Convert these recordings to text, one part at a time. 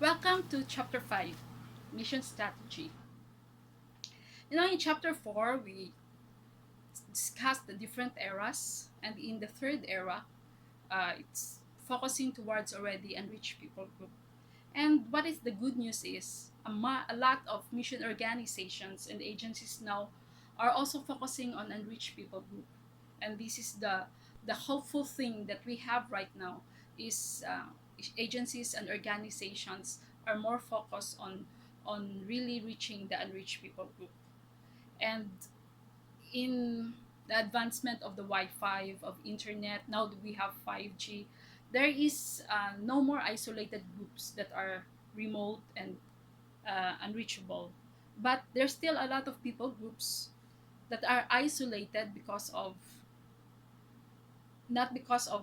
Welcome to Chapter 5, Mission Strategy. In Chapter 4, we discussed the different eras, and in the third era, it's focusing towards already unreached people group. And what is the good news is a lot of mission organizations and agencies now are also focusing on unreached people group. And this is the hopeful thing that we have right now is agencies and organizations are more focused on really reaching the unreached people group. And in the advancement of the Wi-Fi, of internet, now that we have 5G, there is no more isolated groups that are remote and unreachable. But there's still a lot of people groups that are isolated because of not because of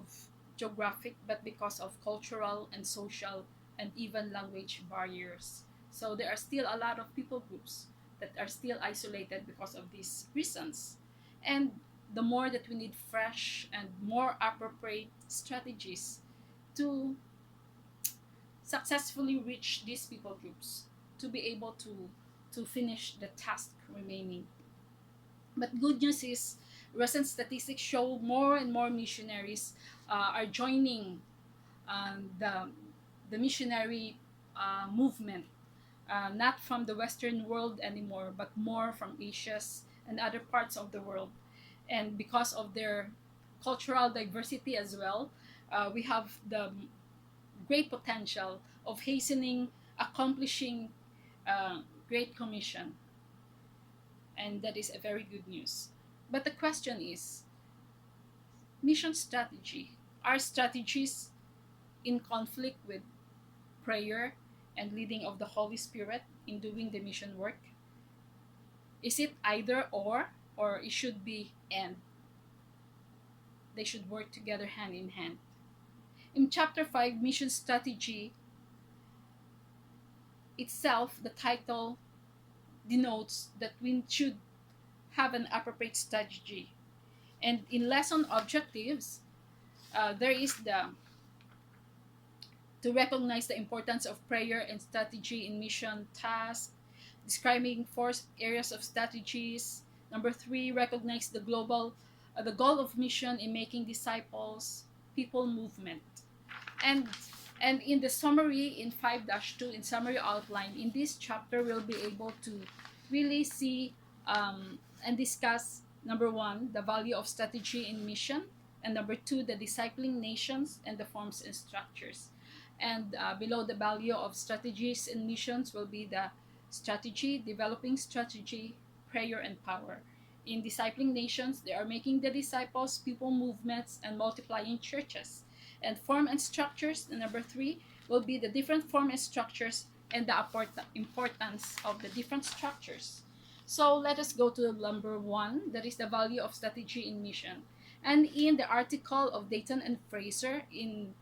geographic, but because of cultural and social and even language barriers. So there are still a lot of people groups that are still isolated because of these reasons. And the more that we need fresh and more appropriate strategies to successfully reach these people groups, to be able to finish the task remaining. But good news is, recent statistics show more and more missionaries are joining the missionary movement, not from the Western world anymore, but more from Asia's and other parts of the world. And because of their cultural diversity as well, we have the great potential of hastening, accomplishing Great Commission, and that is a very good news. But the question is, mission strategy. Are strategies in conflict with prayer and leading of the Holy Spirit in doing the mission work? Is it either or it should be and? They should work together hand in hand. In chapter 5, mission strategy itself, the title denotes that we should have an appropriate strategy. And in lesson objectives, there is the to recognize the importance of prayer and strategy in mission tasks, describing four areas of strategies. Number three, recognize the goal of mission in making disciples, people movement. And and in the summary in 5-2, in summary outline, in this chapter, we'll be able to really see and discuss number one, the value of strategy in mission, and number two, the discipling nations and the forms and structures. And below the value of strategies in missions will be the strategy, developing strategy, prayer, and power. In discipling nations, they are making the disciples, people movements, and multiplying churches. And form and structures, the number three, will be the different form and structures and the importance of the different structures. So let us go to number one, that is the value of strategy in mission. And in the article of Dayton and Fraser in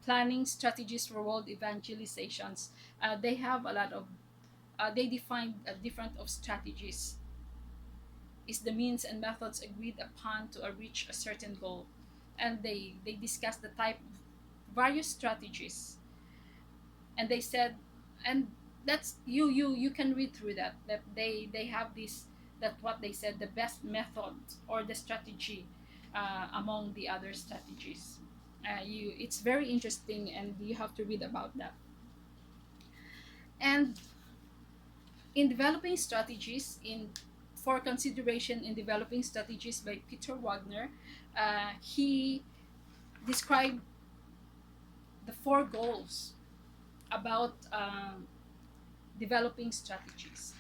planning strategies for world evangelizations, they have a lot of they define different of strategies is the means and methods agreed upon to reach a certain goal, and they discuss the type of various strategies, and they said, and that's you can read through that they have this, that what they said, the best method or the strategy among the other strategies. You It's very interesting, and you have to read about that. And in developing strategies in for consideration in developing strategies by Peter Wagner, he described the four goals about developing strategies.